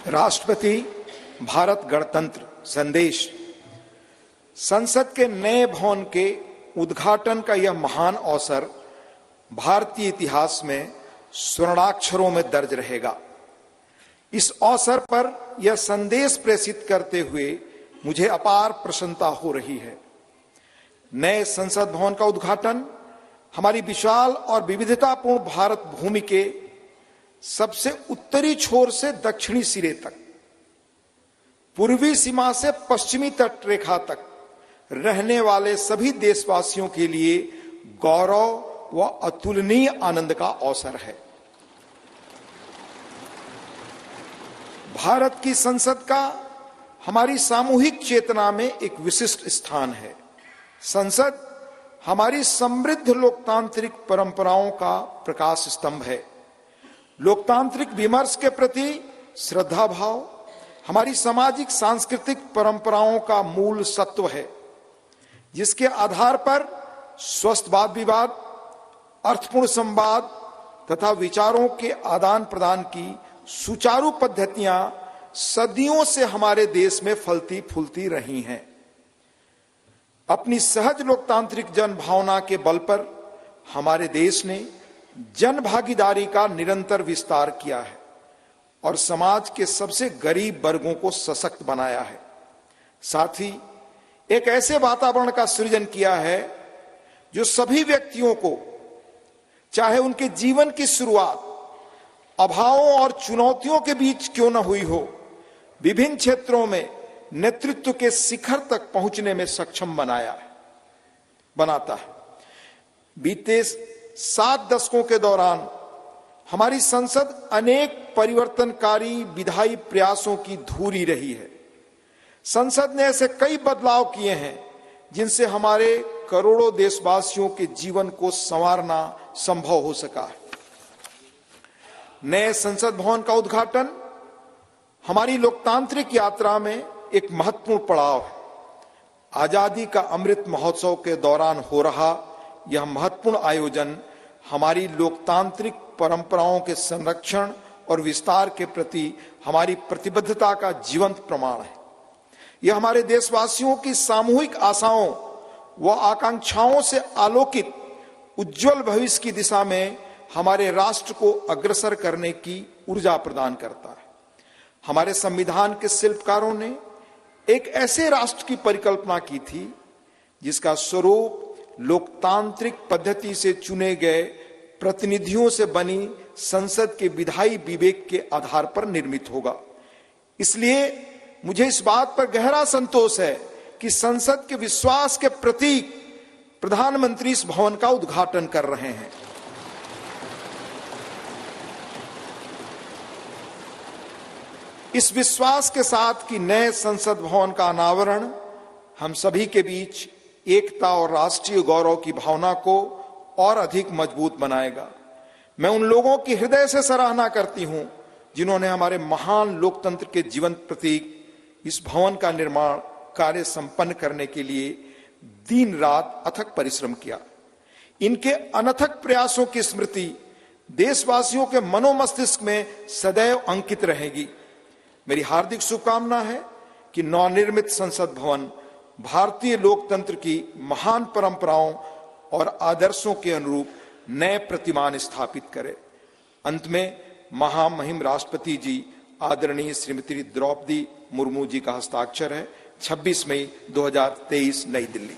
राष्ट्रपति भारत गणतंत्र संदेश। संसद के नए भवन के उद्घाटन का यह महान अवसर भारतीय इतिहास में स्वर्णाक्षरों में दर्ज रहेगा। इस अवसर पर यह संदेश प्रेषित करते हुए मुझे अपार प्रसन्नता हो रही है। नए संसद भवन का उद्घाटन हमारी विशाल और विविधतापूर्ण भारत भूमि के सबसे उत्तरी छोर से दक्षिणी सिरे तक, पूर्वी सीमा से पश्चिमी तट रेखा तक रहने वाले सभी देशवासियों के लिए गौरव व अतुलनीय आनंद का अवसर है। भारत की संसद का हमारी सामूहिक चेतना में एक विशिष्ट स्थान है। संसद हमारी समृद्ध लोकतांत्रिक परंपराओं का प्रकाश स्तंभ है। लोकतांत्रिक विमर्श के प्रति श्रद्धा भाव हमारी सामाजिक सांस्कृतिक परंपराओं का मूल सत्व है, जिसके आधार पर स्वस्थ वाद विवाद, अर्थपूर्ण संवाद तथा विचारों के आदान प्रदान की सुचारू पद्धतियां सदियों से हमारे देश में फलती फूलती रही हैं। अपनी सहज लोकतांत्रिक जन भावना के बल पर हमारे देश ने जन भागीदारी का निरंतर विस्तार किया है और समाज के सबसे गरीब वर्गों को सशक्त बनाया है। साथ ही एक ऐसे वातावरण का सृजन किया है जो सभी व्यक्तियों को, चाहे उनके जीवन की शुरुआत अभावों और चुनौतियों के बीच क्यों न हुई हो, विभिन्न क्षेत्रों में नेतृत्व के शिखर तक पहुंचने में सक्षम बनाता है। बीते 7 दशकों के दौरान हमारी संसद अनेक परिवर्तनकारी विधायी प्रयासों की धूरी रही है। संसद ने ऐसे कई बदलाव किए हैं जिनसे हमारे करोड़ों देशवासियों के जीवन को संवारना संभव हो सका है। नए संसद भवन का उद्घाटन हमारी लोकतांत्रिक यात्रा में एक महत्वपूर्ण पड़ाव है। आजादी का अमृत महोत्सव के दौरान हो रहा यह महत्वपूर्ण आयोजन हमारी लोकतांत्रिक परंपराओं के संरक्षण और विस्तार के प्रति हमारी प्रतिबद्धता का जीवंत प्रमाण है। यह हमारे देशवासियों की सामूहिक आशाओं व आकांक्षाओं से आलोकित उज्जवल भविष्य की दिशा में हमारे राष्ट्र को अग्रसर करने की ऊर्जा प्रदान करता है। हमारे संविधान के शिल्पकारों ने एक ऐसे राष्ट्र की परिकल्पना की थी जिसका स्वरूप लोकतांत्रिक पद्धति से चुने गए प्रतिनिधियों से बनी संसद के विधायी विवेक के आधार पर निर्मित होगा। इसलिए मुझे इस बात पर गहरा संतोष है कि संसद के विश्वास के प्रतीक प्रधानमंत्री इस भवन का उद्घाटन कर रहे हैं। इस विश्वास के साथ कि नए संसद भवन का अनावरण हम सभी के बीच एकता और राष्ट्रीय गौरव की भावना को और अधिक मजबूत बनाएगा। मैं उन लोगों की हृदय से सराहना करती हूं जिन्होंने हमारे महान लोकतंत्र के जीवंत प्रतीक इस भवन का निर्माण कार्य संपन्न करने के लिए दिन रात अथक परिश्रम किया। इनके अनथक प्रयासों की स्मृति देशवासियों के मनोमस्तिष्क में सदैव अंकित रहेगी। मेरी हार्दिक शुभकामना है कि नवनिर्मित संसद भवन भारतीय लोकतंत्र की महान परंपराओं और आदर्शों के अनुरूप नए प्रतिमान स्थापित करे। अंत में महामहिम राष्ट्रपति जी आदरणीय श्रीमती द्रौपदी मुर्मू जी का हस्ताक्षर है। 26 मई 2023 नई दिल्ली।